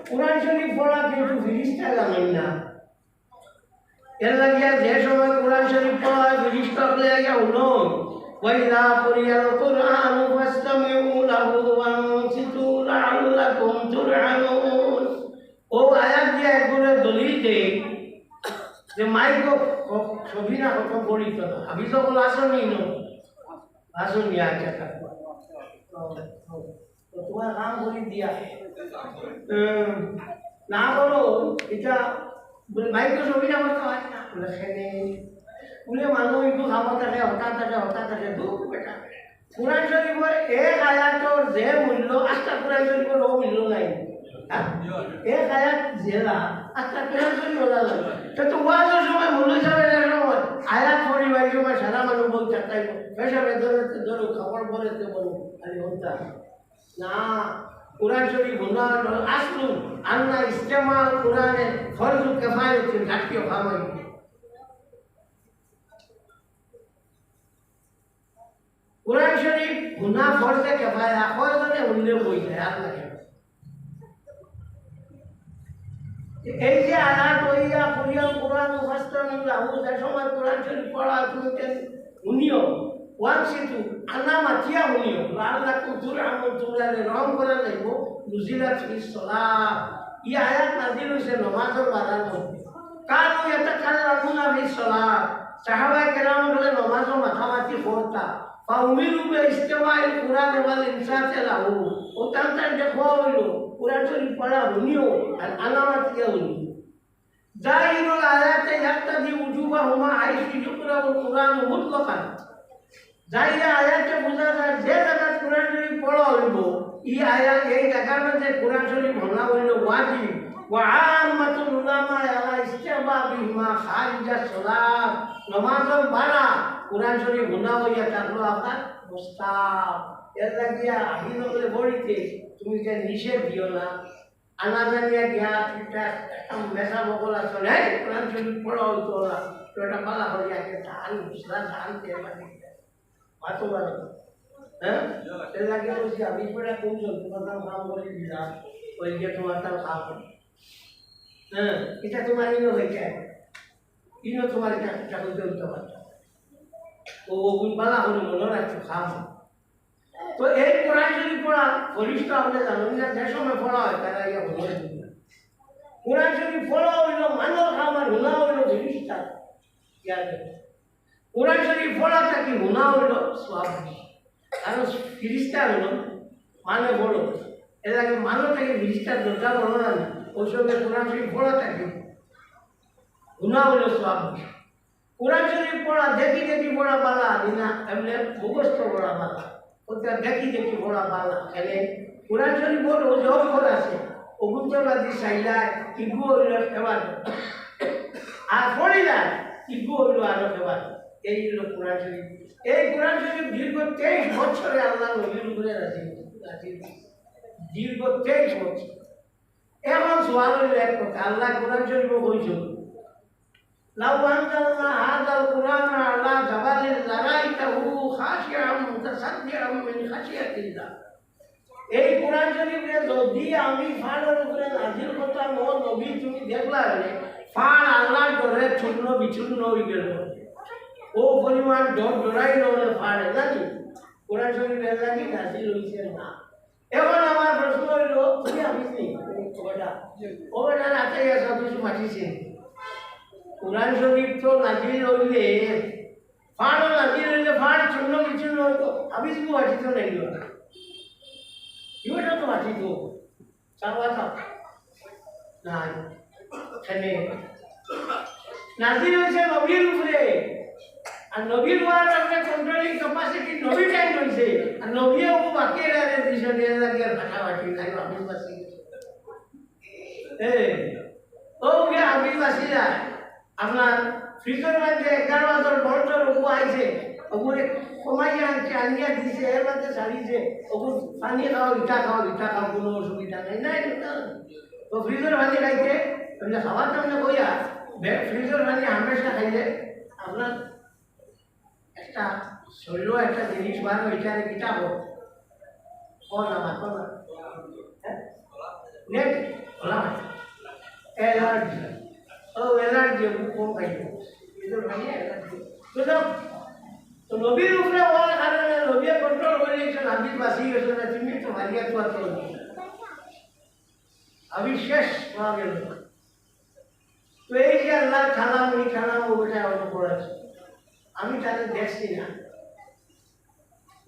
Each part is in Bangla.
কোরআন শরীফ পড়া কিন্তু ফিরিস্তা জানেন না। এর লাগিয়া যে সময় কোরআন শরীফ পড়া হয় ফিরিস্তা লাগিয়া উনুন ওয়াইদা কুরিয়াল কুরআনু ফাসতামিউ লাহু ওয়ানসিতু লাআল্লাকুম তুরহামুন। ও আয়াত দিয়ে একবারে দলিল দেই যে মাইক ছবি না কত পড়িত না আমি যখন আসনি নো আসনি আচ্ছা থাকবো তো তোমার নাম বলি দিয়া না বলো এটা মাইক ছবি না করতে হয় না লেখেনি বলে মানুষ একটু খাবার থাকে হঠাৎ থাকে দুঃখ বেটা কোরআন শরীফের এক আয়াতর যে মূল্য আজকাল কোরআন শরীফের ও মূল্য নাই এক আয়াত জেলা আজকাল কোরআন শরীফ বলা যায় তো ওয়াজের সময় মূল্য হিসাবে সময় আয়াত পরিবার সময় সারা মানুষ বলতে তাই পেশাবে ধরো খাবার বলে তো বলো খালি হত্যা না কোরআন শরীফ গুণা আসলু আন্না ইস্তেমাল কোরআনে ফরজু কিফায়াত জাতীয় ভাবাই কোরআন শরীফ গুণা ফরজে কিফায়া ফরজে উল্লেখ হয়ে যায় আর লাগে এই যে আয়াত ওইয়া কুরিয়াল কোরআন ফাসতামিউ লাহু যে সময় কোরআন শরীফ পড়া তুমি উনিও ওয়ানসিতু আনা মাতিয়া উনিও লাআল্লাকুম তুরহামুন তুমরালে রহম করা যাইব নুজিলাত ফিস সালাত এই আয়াত নাযিল হইছে নামাজের বারার মধ্যে কানু ইয়াতাকাল্লামুনা ফিস সালাত সাহাবায়ে কেরাম বলে নামাজও মাথামাতি করতা ফাউমিলু বি ইস্তিমাইল কোরআন ওয়াল ইনসাতে লাহু ও তান্তার দেখো হইলো কোরআন শরীফ পড়া উনিও আর আলামত কে উনি জাহিরুল আয়াতে ইয়াক্তাদি উজুবাহুমা আইসি যুকরাল কোরআন মুতলাকান জাহির আয়াতে বোঝা যায় যে জায়গা কোরআন শরীফ পড়া হইব এই আয়াত এই জায়গার মধ্যে কোরআন শরীফ পড়া হইল ওয়াজিব ওয়া আম্মাতুল উলামা আলা ইস্তিহবাবিহিমা খারিজাস সালাত নামাজের বারা কোরআন শরীফ পড়া হইয়া তারপর আপনার মুস্তাহাব এর লাগিয়া আহিল বলে বলিতে তুমি যে নিষেধ দিও না আনা জানিয়া গিয়া একটা মেসা বকল আসলে কোরআন শরীফ পড়া হইতো না তো এটা পালা হইয়া একটা ধান ঘুষলা ধান তেল মাতো বারো হ্যাঁ এর লাগিয়া বলছি আমি পড়া কোনজন তোমার নাম কাম করে দিলাম ওই যে তোমার তার খাও হ্যাঁ এটা তোমার ইনো হয়েছে ইনো তোমার এটা বলতে হইতে পারত ও ওগুন পালা হলে মনে রাখছো খাও তো এই কোরআন শরীফ পড়া বলিষ্ঠ আমরা জানেন না যে সময় পড়া হয় তারা ইয়া বলে কোরআন শরীফ পড়া হইল মানব খাবার হুনা হইল জিনিসটা কোরআন শরীফ পড়াটা কি হুনা হইল সওয়াব কারণ ফিরিস্তা হলো মানে বড় এর আগে মানব থেকে ফিরিস্তার দরজা বড় না ওই সঙ্গে কোরআন শরীফ পড়াটা কি হুনা হইল সওয়াব কোরআন শরীফ পড়া দেখি পড়া বালা দিনা এমনি মুখস্থ পড়া বালা ওটা দেখি পড়া বালা খেলে কোরআন শরীফ বড় যে অক্ষর আছে অগুন্তবাদী চাইলা ইগু হইল এবার আর পড়িলা ইগু হইল আরো এবার এই হইল কোরআন শরীফ এই কোরআন শরীফ দীর্ঘ 23 বছরে আল্লাহ নবীর উপরে রাজি দীর্ঘ 23 বছর এখন সওয়াল হইল এক কথা আল্লাহ কোরআন শরীফ কইছিল লাউ আনজালনা হাযাল কুরআনা আলা জাবালিন লারাইতাহু খাশিআন মুতাসাদ্দিআন মিন খাশিয়াতিল্লাহ এই কোরআন শরীফে যদি আমি ফাড়ের উপরে নাজিল করতাম ও নবী তুমি দেখলা রে ফাড় আল্লাহর ডরে চূর্ণ বিচূর্ণ হয়ে গেল ও পরিমাণ ডরাই নলে ফাড়ে জানি কোরআন শরীফে লাগি নাজিল হইছে না এখন আমার প্রশ্ন হইল তুমি আমি ওটা রাতে সব কিছু মাটিছে কোরআন শরীফ তো নাজিল হইলে ফাড় নাজিল হইলে ফাড় চূর্ণ বিচূর্ণ হইতো আমি শুধু মাটিত নাই ইউটা তো মাটি তো চাওয়াটা নাই এখানে নাজিল হয়েছে নবীর উপরে আর নবীর হওয়ার একটা কন্ট্রোলিং ক্যাপাসিটি নবী টাইম হয়েছে আর নবীও বাকি এরারে দিশন দিয়ে লাগে ফাটাফাটি নাই হাবিব বাসি ও কে হাবিব বাসি যায় আপনার ফ্রিজের মধ্যে 11,000 বছর ও আইছে ওগুলো কমাইয়া আনছে আনিয়া দিছে এর মধ্যে সারিছে ওগুলো পানি খাও ইটা খাও কোনো অসুবিধা নাই তো ফ্রিজের পানি খাইছে তাহলে খাবার টাইমে কইয়া ফ্রিজের পানি হামেশা খাইলে আপনার একটা শরীরও একটা জিনিস বার ওইটারে কিতাব কোন আমার কোন নেট एलर्जी एलर्जी कम खाइए इधर खाइए एलर्जी तो नबीर उपरे হওয়ার কারণে নবী কন্ট্রোল করে নিয়েছেন হাদিস বাসি গেছে না তুমি তো ভারিয়া তো আর আমি শেষ হয়ে গেল তো এই যে আল্লাহ খালাম এই খালাম ওটা অন্য করেছে আমি তাদের দেখছি না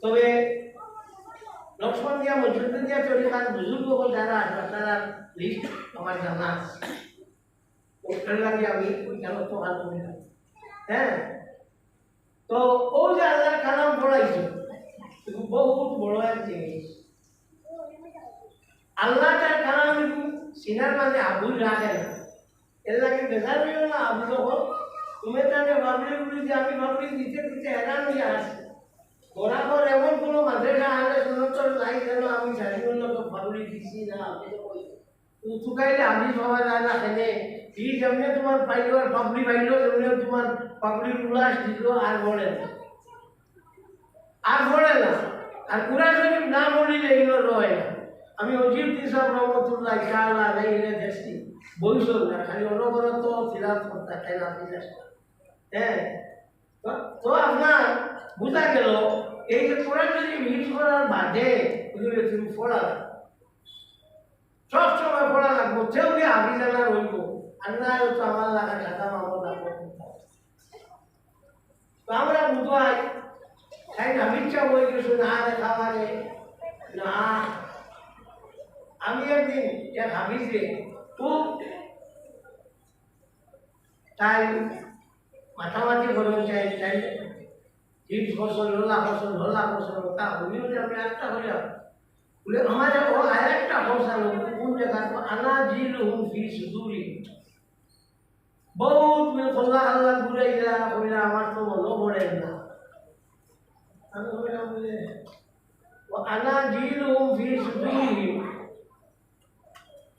তবে লক্ষ্মণ দিয়া মজুদ দিয়া তরিকার বুজুর্গ যারা আছে তারা লিস্ট আমার জানা আছে ওটার লাগে আমি ওইখানে তো ভালো না হ্যাঁ তো ও যে আল্লাহ কালাম পড়াইছে বহুত বড় এক জিনিস আল্লাহ তার কালাম সিনার মাঝে আবুল রাখে না এর লাগে বেজার হইও না আবুল হোক তুমি তাকে ভাবলে বলি যে আমি ভাবলি দিতে দিতে হেরান হয়ে আসে বরাবর এমন কোনো মাদ্রাসা আলে সুনতর নাই যেন আমি জানিউল্লাহ ভাবলি দিছি না আপনি তো তুকাইলে আমি সবাই যায় না কেনে এই যেমনি তোমার পাইলো আর পাবলি পাইলো যেমনি তোমার পাবলির উল্লাস দিল আর বলে না আর কুরআন শরীফ না পড়িলে এগুলো রয় না আমি অজিব দিশা রহমতুল্লাহ ইনশাআল্লাহ আলাইহি দেখছি বইছো না খালি অনবরত তিলাওয়াত করতে তাই না হ্যাঁ তো আপনার বুঝা গেল এই যে কোরআন শরীফ হিফজ করার বাদে এগুলো তুমি পড়া সব সময় পড়া লাগবো কেউকে আমি জানা রইব আর না তো আমার লাগা খাতা মামলা লাগবো তো আমরা বুঝাই তাই না মিথ্যা বই কিছু না দেখা মানে না আমি একদিন এক হাফিজে খুব তাই মাথামাতি করুন চাই চাই 30 বছর লোলা বছর তা হইও যে আমি একটা হইলাম বলে আমার ও আরেকটা বসালো কোন জায়গা তো আনা জিলহুম ফি সুদুরি বহুত মে আল্লাহ ঘুরাইলা কইলা আমার তো মনে পড়ে না আমি বললাম বলে ও আনা জিলহুম ফি সুদুরি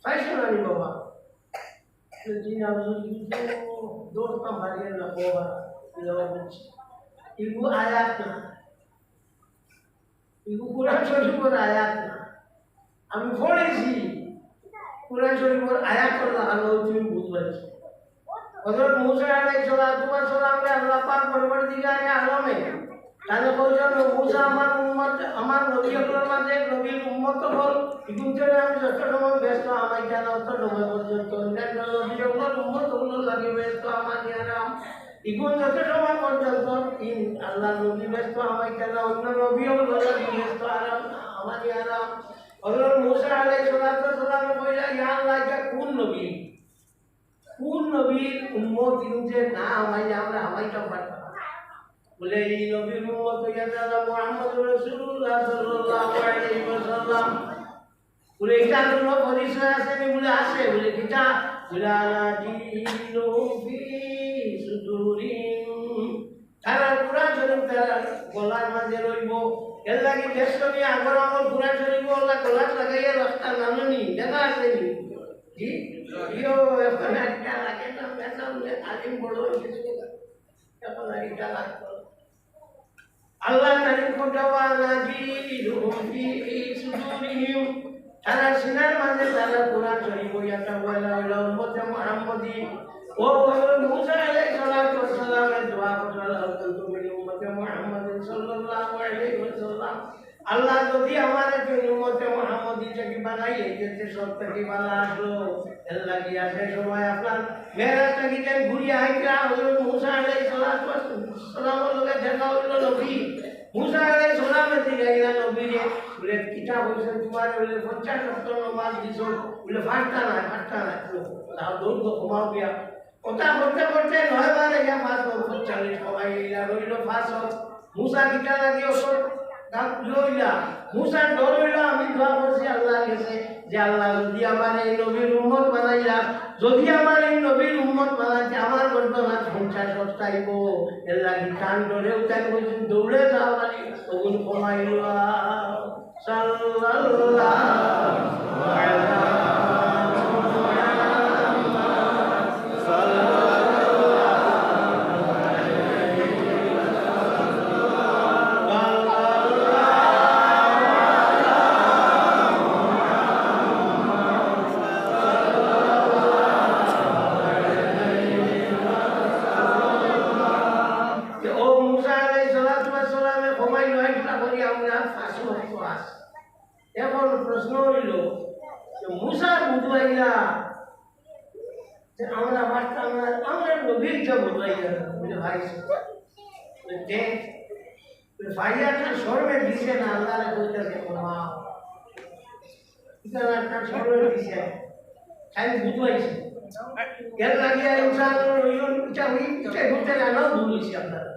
ফাইসলানি বাবা তো জিন আবুল দৌড়তা মারিয়ে না বাবা ইগু আয়াত না ইগু কোরআন শরীফের আয়াত না আমি পড়েছি কোরআন শরীফের আয়াত লাগানো তুমি বুঝবেন হযরত মুসা আলাইহিস সালাম আল্লাহ পাক পরবর্তীকারে আলমে তাহলে বলছেন মুসা আমার উম্মত আমার নবী হলোর মাঝে নবীর উম্মত হল কিন্তু আমি যত সময় ব্যস্ত আমায় জানা অত সময় পর্যন্ত অন্যান্য নবী হলোর উম্মত হলো লাগে ব্যস্ত আমার জানাম ইগুন যত সময় পর্যন্ত আল্লাহ নবী ব্যস্ত আমায় জানা অন্য নবী হলো লাগে ব্যস্ত আরাম আমার আরাম হযরত মুসা আলাইহিস সালাম কইলা ইয়া আল্লাহ এটা কোন নবীর উম্মত কিন্তু না আমায় আমরা আমাইটা পারতাম বলে এই নবীর উম্মত হইয়া দাদা মুহাম্মদুর রাসূলুল্লাহ সাল্লাল্লাহু আলাইহি ওয়াসাল্লাম বলে এটা কোনো পরিচয় আছে নি বলে আছে বলে কিটা বলানা দিনু ফি সুদুরিন তারা কুরআন শরীফ তারা গলার মাঝে রইব এর লাগি দেশনি আগর আমল কুরআন শরীফ আল্লাহ গলার লাগাইয়া রাস্তা নামনি দেখা আছে নি জি ইও এখন একটা লাগে না বেতন আলিম বড় কিছু এখন এটা লাগতো আল্লাহ তারিফ করওয়ালা জিলুহুম ফি সুদুরিহিম তারা সিনার মাঝে তারা কোরআন শরীফ ইয়াটা ওয়ালা উম্মত মুহাম্মাদি ও মুসা আলাইহিস সালামের দোয়া করলেন তুমি উম্মত মুহাম্মদ সাল্লাল্লাহু আলাইহি ওয়াসাল্লাম আল্লাহ যদি আমাদের উম্মত মুহাম্মাদি থেকে বানাই যেতে সব থেকে বালা আসলো এর লাগি আসে সময় আপনার মেরাজ থেকে যেন ঘুরিয়ে আইতা হযরত মুসা আলাইহিস সালামের লগে দেখা হইল নবী মুসা আলাইহিস সালামের দিকে গেলা নবী রে বলে কিতাব হইছে তোমার বলে 50 সপ্তাহ নামাজ দিছো বলে ফাটতা না তাও দৌড় তো কমাও গিয়া কথা বলতে 9 বারে গিয়া 540 কমাই গেলা রইল 500 মুসা কিটা লাগি ওসব দাম লইলা মুসা ডর হইলা আমি দোয়া করছি আল্লাহ কাছে যে আল্লাহ যদি আমার এই নবীর উম্মত বানাইলা যদি আমার এই নবীর উম্মত বানাইতে আমার বর্তমান সংসার সস্তাইব এর লাগি কান ধরে উঠাই বলছেন দৌড়ে যাও খালি তখন কমাইলা সাল্লাল্লাহু আলাইহি মুসা বুঝবাইলা যে আমরা বাঁচতাম না, আমরা নবীরটা বুঝবাইলা বুঝে ভাই ভাইয়াটা সর্বে দিছে না, আল্লাহরে বলতেছে মা একটা সর্বে দিছে খালি বুঝবাইছে কেন লাগিয়া ইনসান রইয়ন এটা ঘুরতে জানাও ভুলিছি আপনারা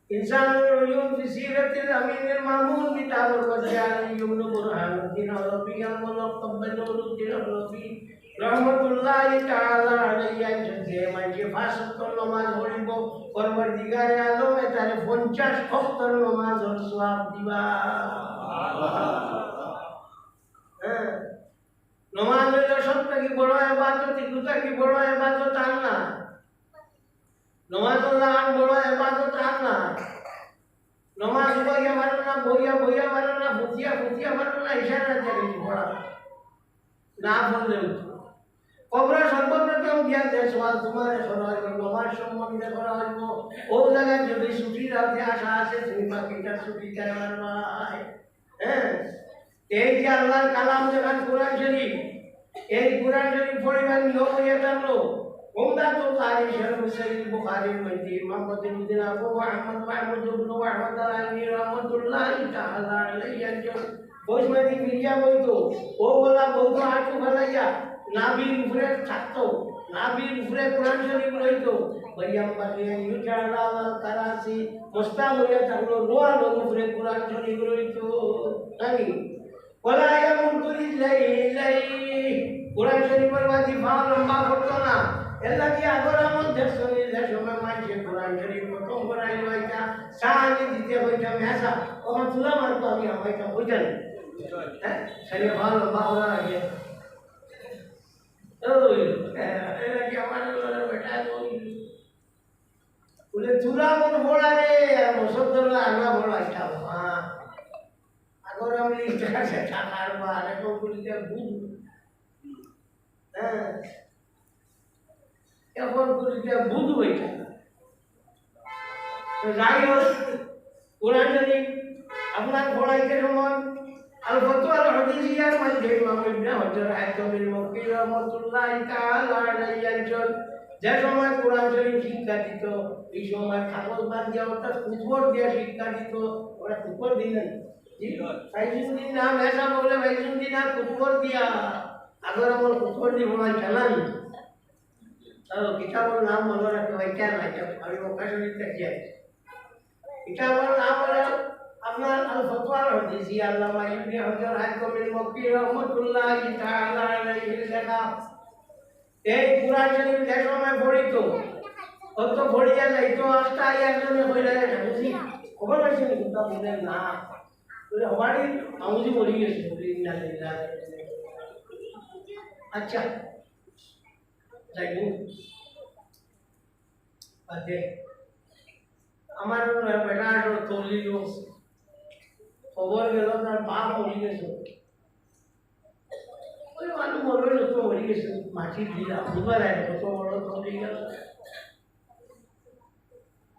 ইনসান রইয়ন ফিসিরাতিল আমিনের মামুন কিতাবুল ওয়াজিয়ান ইবনে বুরহানুদ্দিন আরবিয়ান মুলক তাব্বানুদ্দিন আরবি রহমাতুল্লাহি তাআলা আলাইহি যে মাঝে ফাসত নামাজ পড়িব পরবর্তীকারে আলমে তারে 50 ওয়াক্ত নামাজের সওয়াব দিবা হ্যাঁ নমাজ হইল সবথেকে বড় ইবাদত, দুটা কি বড় ইবাদত আর না নমাজ হলো আর বড় ইবাদত আর না নমাজ বইয়া ভালো না বইয়া ভালো না ফুটিয়া ভালো না ইশারা জানি পড়া না বললেও কবরে সর্বপ্রথম দিয়া দেশওয়াল তোমার করা হইব নমাজ সম্বন্ধে করা হইব ও জায়গায় যদি ছুটি রাতে আসা আছে তুমি বাকিটা ছুটি কেন নাই হ্যাঁ এই যে আল্লাহর কালাম যখন কোরআন শরীফ এই কোরআন শরীফ পড়িবার নিয়ম হইয়া থাকলো উমদাতু কারি শরীফ সহিহ বুখারীর মধ্যে ইমাম মুহাম্মদ আবু মুহাম্মদ মাহমুদ ইবনে ওয়াহদ আলাইহি রাহমাতুল্লাহি তাআলা আলাইহি একজন বৈষ্ণবী মিডিয়া বইতো ও বলা বলতো আটু ফেলাইয়া নাবির উপরে থাকতো নাবির উপরে কোরআন শরীফ রইতো বৈয়াম বানিয়ে ইউজালা আল কারাসি মুস্তাম হইয়া থাকলো লোয়া লোক উপরে কোরআন শরীফ রইতো নাকি ওলা ইয়ামুতু ইল্লাই কোরআন শরীফের ওয়াজিফা লম্বা করতো না এলা কি আগর আমল দেশনি দেশমে মাইছে কোরআন শরীফ প্রথম করাই লইতা সাহায্য দিতে হইতা মেসা ওমা তুলা মারতো আমি আমাইতা বুঝান হ্যাঁ শরীফ লম্বা করা লাগে ওই এলা কি আমার বেটা ওই বলে তুলা মন বড়া রে মুসদ্দরলা আনা বড়া এটা আগর আমি টাকার বার এখন বলিতে বুঝ হ্যাঁ এখন বলিতে বুঝবো এটা যাই হোক কোরআন শরীফ আপনার পড়াইতে সময় আল ফতোয়া আল হাদিসিয়ার মধ্যে ইমাম ইবনে হাজার আইতামিল মক্কি রাহমাতুল্লাহি তাআলা আলাইহি একজন যে সময় কোরআন শরীফ শিক্ষা দিত এই সময় কাগজ বাদ দিয়া অর্থাৎ কুতবর দিয়া শিক্ষা দিত ওরা কুতবর দিলেন ভাইজুদ্দিন নাম ऐसा बोले ভাইজুদ্দিন আর কুতবর দিয়া আগর আমার কুতবর দি বলা চালান তো কিতাবের নাম মনে রাখতে হয় কেন এটা আমি ওখানে লিখতে চাই কিতাবের নাম হলো আপনার আল ফতোয়া আল হাদিসি আল্লামা ইবনে হাজার আইতামিল মক্কি রাহমাতুল্লাহি তাআলা আলাইহি লেখা এই কোরআন শরীফ যে সময় পড়িত অত পড়িয়া যাইতো আস্তা একজনে কইলা বুঝি খবর আছে নি কথা বলেন না বলে হবাড়ি আমুজি মরি গেছে ইন্না লিল্লাহি আচ্ছা যাইবো আদে আমার বেটা তলি লোক খবর গেল তার বাপ মরি গেছে ওই মানুষ মরবে লোক মরি গেছে মাটি দিলা বুঝবার আয় কত বড় তলি গেল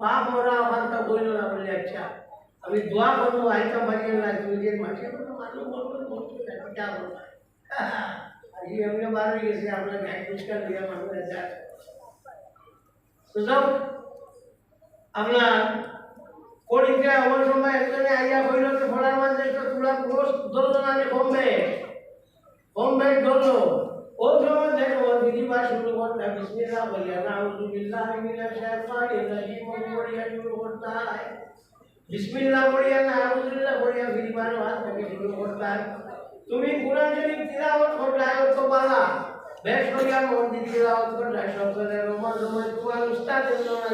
বাপ মরা আমার তা বইল না বলে আচ্ছা আমি দোয়া করবো আইতা বাজিয়ে না তুই যে মাটি মানুষ মরবে মরতে যা বলবা আজকে এমনি বার হয়ে গেছে আমরা গায়ে পুরস্কার দিয়ে মানুষের যা তো যাও আপনার পরীক্ষা আমার সময় একজনে আইয়া কইল যে ফলার মাঝে একটা তুলা ক্রোশ ধরলো না বোম্বে ধরলো ও সময় দেখো দিদিবা শুরু করতে বিসমিল্লাহ বলিয়া নাউযু বিল্লাহি মিনাশ শাইতানির রাজিম বলিয়া শুরু করতে হয় বিসমিল্লাহ বলিয়া নাউযুবিল্লাহ বলিয়া দিদিবার হাত থেকে শুরু করতে হয় তুমি কোরআন শরীফ তিলাওয়াত করলে তো বালা বেশ করিয়া মন দিয়ে তিলাওয়াত করলে সকলে রোমান রোমান তোমার উস্তাদের জন্য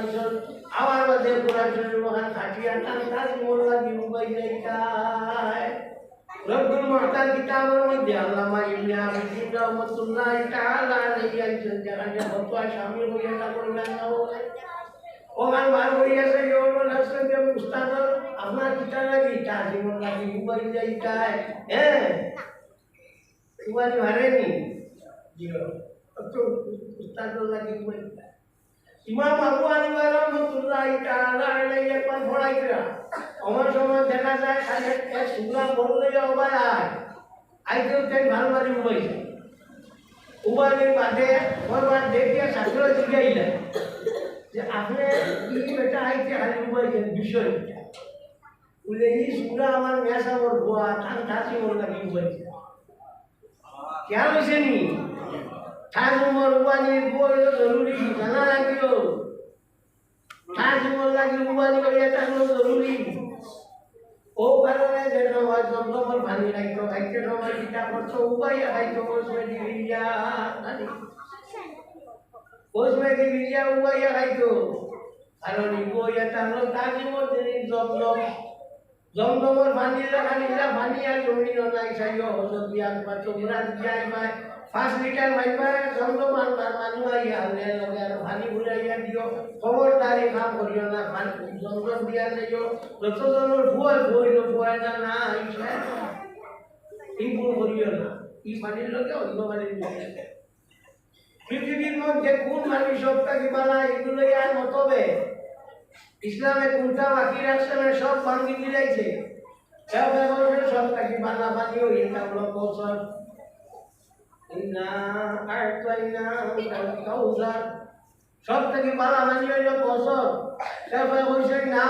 আমার মধ্যে কোরআন শরীফ মহান খাটিয়া টান টান মোল্লা দি মুবাই যাইতায় রব্বুল মুহতার কিতাবের মধ্যে আল্লামা ইবনে আবিদিন রাহমাতুল্লাহি তাআলা আলাইহি একজন জাহাজে ফতোয়া শামিল হইয়া তা করলেন না ওখান বার হইয়াছে ইউনুল হাসান যে উস্তাদ আপনার কিতাব লাগি তাজিমুল লাগি মুবাই যাইতায় হ্যাঁ তোমার ভারেনি জিও তো উস্তাদ লাগি মুবাই ইমাম আবু হানিফা রাহমাতুল্লাহি তাআলা আলাইহি একবার পড়াইতরা আমার সময় দেখা যায় খালি এক সুলা পড়লে অবাই আইতেও তাই ভালো বাড়ি উবাইছে উবানের বাদে ওবার দেখিয়া ছাত্র জিগাইলেন যে আপনি কি বেটা আইতে খালি উবাইছেন বিষয়টা বলে এই সুরা আমার মেসাবর গোয়া তার থাকি ওর লাগি উবাইছে क्या वैसे नहीं थाज उमर उबानी बोल जरूरी जाना लागियो थाज उमर लागी उबानी करिया तानो जरूरी ओ कारणे जेनो जमजमर भानी लागियो खाइते नमर किता करछो उबाया खाइतो कोसमे दिरिया नानी कोसमे दिरिया उबाया खाइतो कारण इबोया तानो ताजी मोर दिनि जमजमर भानी लागानिला भानी আর জমি নাই চাইও হজত বিয়ান পাতো মুরাদ বিয়াই পায় 5 লিটার ভাইবা জমজম মানু আইয়া হলে লগে আর ভানি বুলাইয়া দিও খবরদারি কাম করিও না জমজম বিয়া যাইও যতজনের ভুয়াল ভইলো ভুয়াটা না আইছে এই ভুল করিও না এই পানির লগে অন্য পানির লগে পৃথিবীর মধ্যে কোন মানি সবটা কি বালা এগুলো আর মতবে ইসলামে কোনটা বাকি রাখছে না সব ভাঙি দিলাইছে সব ব্যবহার সব তাকে বানা বানি হই এটা হলো কৌশল ইন্না আরতাইনা কাউসার সব থেকে বানা বানি হইলো কৌশল সব হইছে না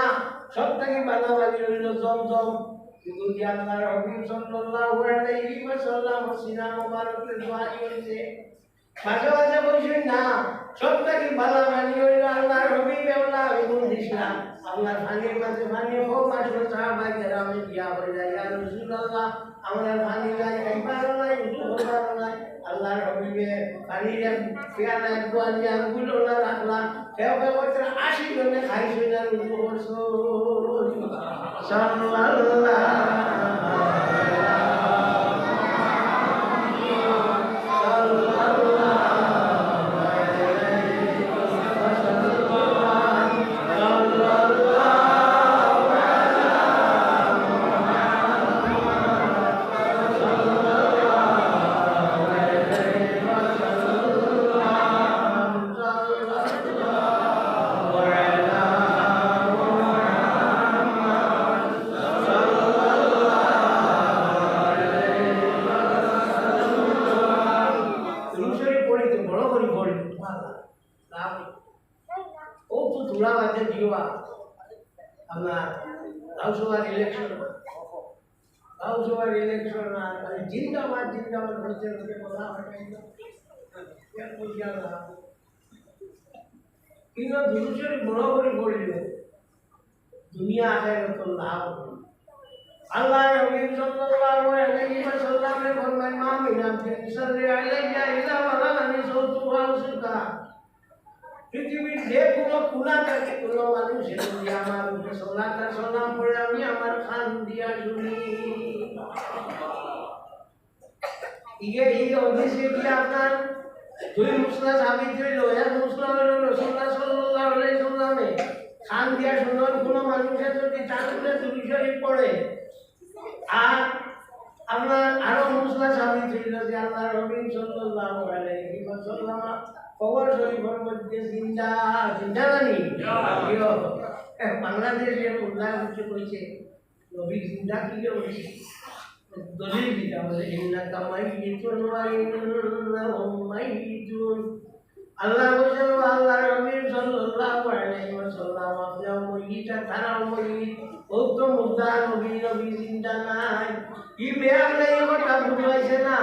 সব থেকে বানা বানি হইলো জমজম কিন্তু আল্লাহর হাবিব সাল্লাল্লাহু আলাইহি ওয়াসাল্লাম সিনা মুবারকে দোয়া করেছে মাঝে মাঝে বলছেন না সবটাকে ভালো মানি হইল আল্লাহর হাবিব আল্লাহ ইবুল ইসলাম আল্লাহর পানির মাঝে পানি হোক মাসুল সাহাবায়ে কেরামে গিয়া বলে ইয়া রাসূলুল্লাহ আমরা পানি যাই খাইবার নাই উঠতে পারবার নাই আল্লাহর হাবিবে পানির পেয়ালা দোয়ানি আঙ্গুল ওলা রাখলা কেউ কেউ বলছে 80 জনে খাইছে না উঠতে করছো সাল্লাল্লাহ जिंदाबाद जिंदाबाद बोलते उसके बोला क्या बोल क्या रहा तीनों दूसरे बराबर बोल रहे दुनिया है तो लाभ अल्लाह नबी सल्लल्लाहु अलैहि वसल्लम ने फरमाया मा मिना सल्लल्लाहु अलैहि इला वलानी सौतुहा उसका পৃথিবীর যে কোনো কোনা থেকে কোনো মানুষ যদি আমার উপরে সালাত আর সালাম পড়ে আমি আমার খান দিয়া শুনি এই অভিষে কি আপনার দুই মুসলা সাবিত হইল এক মুসলা হইল রাসূলুল্লাহ সাল্লাল্লাহু আলাইহি ওয়াসাল্লামে খান দিয়া শুনুন কোনো মানুষের যদি তারপরে দুই শরীফ পড়ে আর আপনার আরো মুসলা সাবিত হইল যে আল্লাহর নবী সাল্লাল্লাহু আলাইহি ওয়াসাল্লাম কবর শরীফের মধ্যে জিন্দা জিন্দা নানি বাংলাদেশের উল্লাহ হচ্ছে কইছে নবী জিন্দা কি বলছে দলিল দিতা বলে ইন্নাকা মাইয়িতুন ওয়া ইন্নাহুম মাইয়িতুন আল্লাহ বলেন আল্লাহর নবী সাল্লাল্লাহু আলাইহি ওয়াসাল্লাম আপনি মাইয়িতা তারাও মাইয়িত ও তো মুর্দা নবী নবী জিন্দা নাই কি বেয়ার নাই কথা বুঝাইছে না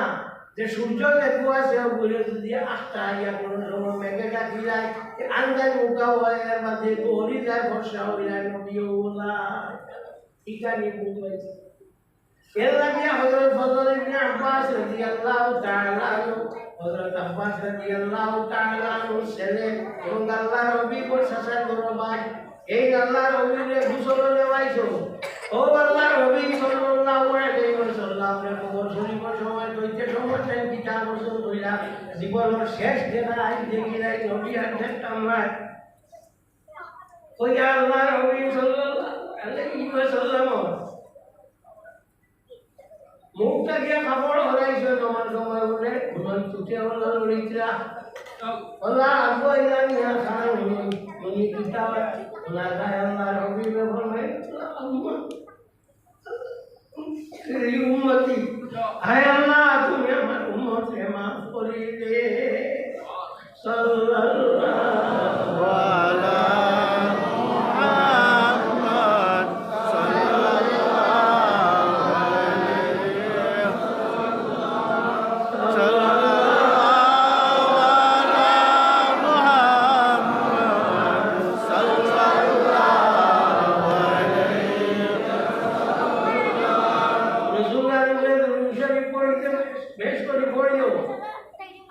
যে সূর্য দেখো আছে বলে যদি আস্তা ইয়া কোন সময় মেঘটা দিলাই আন্দাজ মুকা হয় এর মধ্যে দৌড়ি যায় বর্ষা হইলা নবীওলা ইকানি বুঝাইছে এর লাগে হযরত ফজল ইবনে আব্বাস রাদিয়াল্লাহু তাআলা হযরত আব্বাস রাদিয়াল্লাহু তাআলা ছেলে এবং আল্লাহর নবী কোন শাসন দরবার এই আল্লাহর নবীকে গোসল দেওয়াইছো ও আল্লাহর নবী সাল্লাল্লাহু আলাইহি ওয়াসাল্লাম এর কবর শরীফের সময় কইতে সময় কিতাব গোসল কইলা জীবনের শেষ দেখা আই দেখি নাই নবী আর দেখতাম না কই আল্লাহর নবী সাল্লাল্লাহু আলাইহি ওয়াসাল্লাম মুখটা গিয়া খাবার হরাইছে তোমার সময় বলে ঘুমান ছুটে হলো লড়িতরা আল্লাহ আবু ইলান ইয়া খান উনি কিতাব ওনা গায় আল্লাহর নবী বলে এই উম্মতি হায় আল্লাহ তুমি আমার উম্মত উম্মতে মাফ করে দে সাল্লাল্লাহু আলা মুহাম্মদ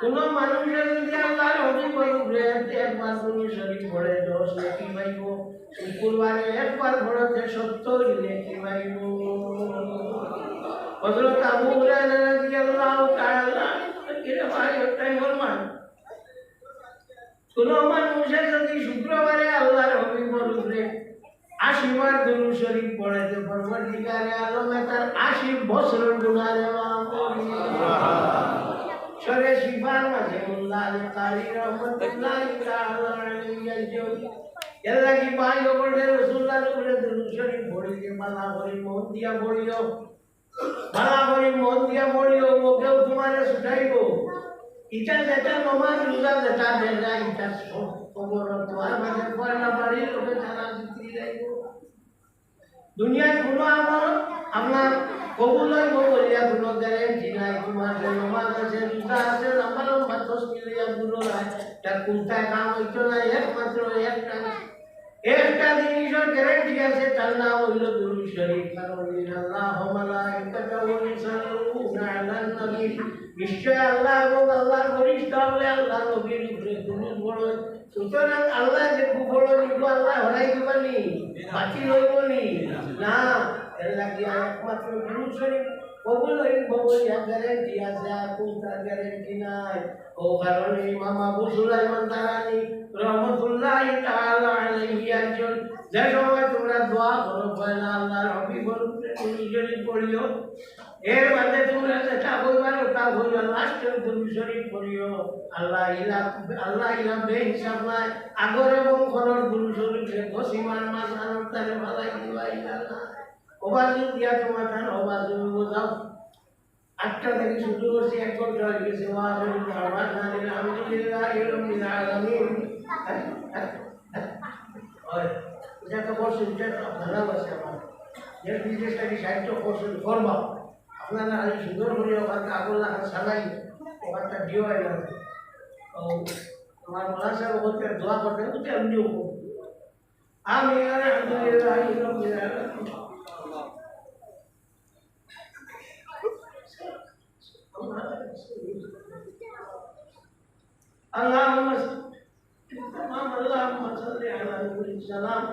কোন মানুষের যদি আল্লাহর হুকুম করে একবার তুমি শরীর পড়ে 10 নেকি পাইব শুক্রবারে একবার পড়তে 70 নেকি পাইব হযরত আবু হুরায়রা রাদিয়াল্লাহু তাআলা এটা ভাই ওটাই ফরমান কোন মানুষের যদি শুক্রবারে আল্লাহর হুকুম করে 80 বার দুরূদ শরীফ পড়তে পরবর্তীকালে আলমে তার 80 বছরের গুনাহে মাফ করে শরে শিফার মাঝে মুল্লা কারি রহমতুল্লাহ তাআলা আলাইহি আজম আল্লাহ কি ভাই ওপরে রাসূলুল্লাহর উপরে দুরূদ শরীফ পড়িতে মালা করে মন দিয়া পড়িও মালা করে মন দিয়া পড়িও ও কেউ তোমারে শুনাইব ইটা যেটা নমাজ রোজা যেটা দেয় ইটা সব খবর তোমার মাঝে পড়া বাড়ি লোকে জানা দিতে যাইব দুনিয়ার কোনো আমল আপনার কবুল হইব বলিয়া কোনো গ্যারেন্টি নাই তোমার নমাজ আছে রোজা আছে লম্বা লম্বা তসবিহ গুলো নাই তার কোনটায় কাম হইতো না একমাত্র একটা জিনিসের গ্যারেন্টি আছে তার নাম হইল দুরূদ শরীফ কারণ আল্লাহু মালাইকাতাহু ইউসাল্লুনা আলান নবী নিশ্চয় আল্লাহ এবং আল্লাহর ফেরেশতা হলে আল্লাহর নবীর উপরে দুরূদ পড়ে সুতরাং আল্লাহ যে বড় নিব আল্লাহ হলাই দিবানি বাতিল হইবনি না এর লাগি একমাত্র দুরূদ শরীফ কবুল হইব বলিয়া গ্যারেন্টি আছে আর কোনটার গ্যারেন্টি নাই ও কারণে ইমাম আবু সুলাইমান দারানি রহমতুল্লাহ তাআলা আলাইহি একজন যে সময় তোমরা দোয়া করো পয়লা আল্লাহর হাবিবুর উপরে দুরূদ শরীফ পড়িও এর মধ্যে তোমরা যেটা বলবার ওটা বলবা লাস্টের দুরূদ শরীফ পড়িও আল্লাহ ইলা বেহিসাব নাই আগর এবং পরের দুরূদ শরীফে গসিমান মাসানোর তারে ভালাই দিবা ইলা না ওবাজু দিয়া তোমার টান ওবাজু বোঝাও 8টা থেকে শুরু করছি 1 ঘন্টা হয়ে গেছে আলহামদুলিল্লাহি রাব্বিল আলামিন ওই এটা তো বলছেন যে ভালো আছে আমার যে বিজনেসটা কি 60% করবা আপনারা আজ সুন্দর করে ওখানে আগুন লাগা সাজাই ওখানটা দিও হয় না ও আমার মোলা সাহেব বলতে দোয়া করতে তো এমনিও আমি আলহামদুলিল্লাহি রাব্বিল আলামিন اللهم صل على السلام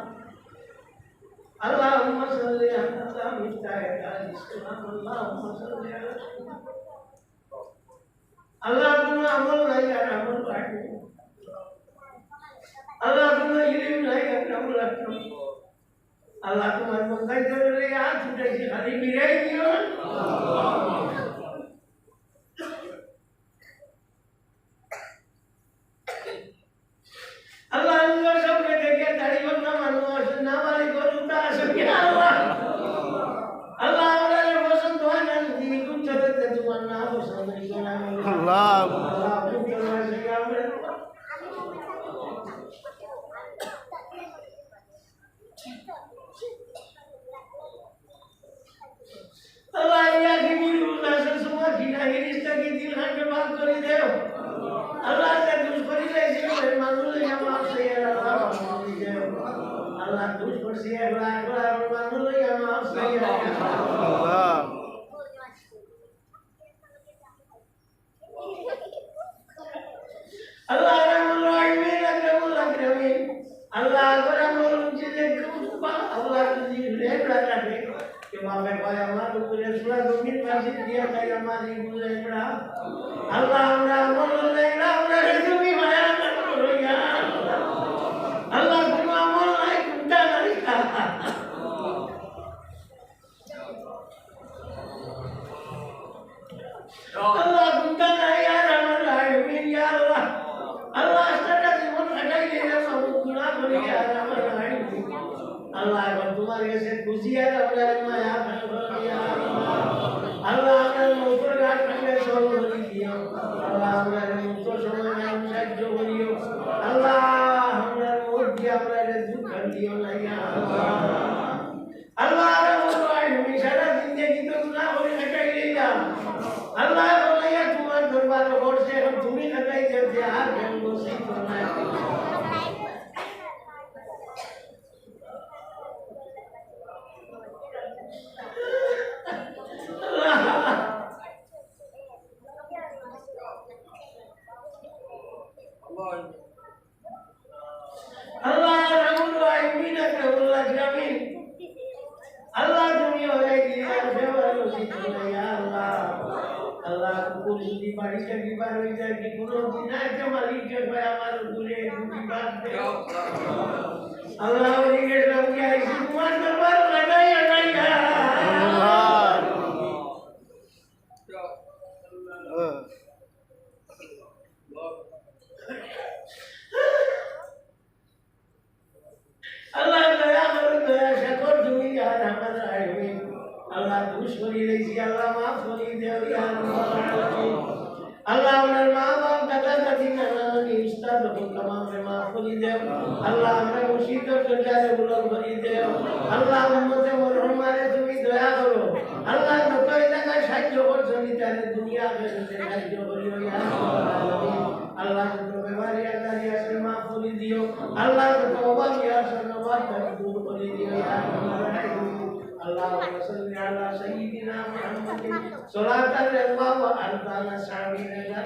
اللهم صل على مفتاح الاسلام اللهم صل على اللهم امر لا يعمل بعد اللهم يلم لا يعمل اكرم اللهم من قدر لي عتب خلي بيريو Allah सबके देखे दाढ़ी बंदा मानो ना वाली करूँगा सबके Allah Allah वाले पसंद तो है ना दीनी कुछ चले तो तुम्हारा ना पसंद नहीं करना Allah Allah कुछ करना चाहिए हमें Allah या कि मुझे उल्लास से सुबह खिला ही रिश्ता की दिल खान के बात कर दे Allah से दुश्मनी ऐसी है मालूम है हम आपसे Allah दुश्मन से अगला मालूम है हम आपसे Allah Allah Rahman Rahim Akramin Allah Rahman जिसे कुबा Allah तुझे रेड रखा है कि वहाँ पे कोई हमारे पूरे सूरज में मस्जिद दिया था हमारी पूरे बड़ा Allah Rahman Rahim Rahim माया करो यार Allah तुम अमल नहीं कुंडा नहीं खाता Allah कुंडा नहीं यार Rahman Rahim या Allah Allah अस्तर जीवन हटाई लेना सब गुना कर यार Rahman Rahim Allah अगर तुम्हारे से खुशी है हमारे माया करो यार Allah अगर ऊपर घाट में सोल दिया Allah Rabbul Alamin Rabbul Alamin Allah তুমি হয়ে গিয়ে সেবারও সিদ্ধ ya Allah Allah কুকুর যদি বাড়িতে বিবার হয়ে যায় কি কোনো দিন আছে মালিকের ভাই আমার দূরে দুটি বাদ দে Allah ওদিকে সঙ্গে আইসি তোমার দরবার লাগাই আনাইয়া Allah daya karo daya syukur তুমি ya Rahman Rahim Allah দুষ করি লেছি Allah maaf করি দেও ya Rabbal Alamin Allah আমার মা বাপ দাদা দাদি নানা নানি উস্তাদ ও तमाम maaf করি দেও Allah আমরা মুসিবত সজারে বুলন্দ করি দেও Allah উম্মতে মরহুমারে তুমি দয়া করো Allah যত জায়গায় সাহায্য করছো তারে দুনিয়া আখিরাতে সাহায্য করিও ya Rabbal Alamin Allah যত বেমারি আল্লাহ আসে maaf করি দিও Allah যত অভাবী আসে নবাব দূর করে দিও ya Rabbal Alamin اللهم صل على سيدنا محمد صلاة الله وأرضنا سامين لنا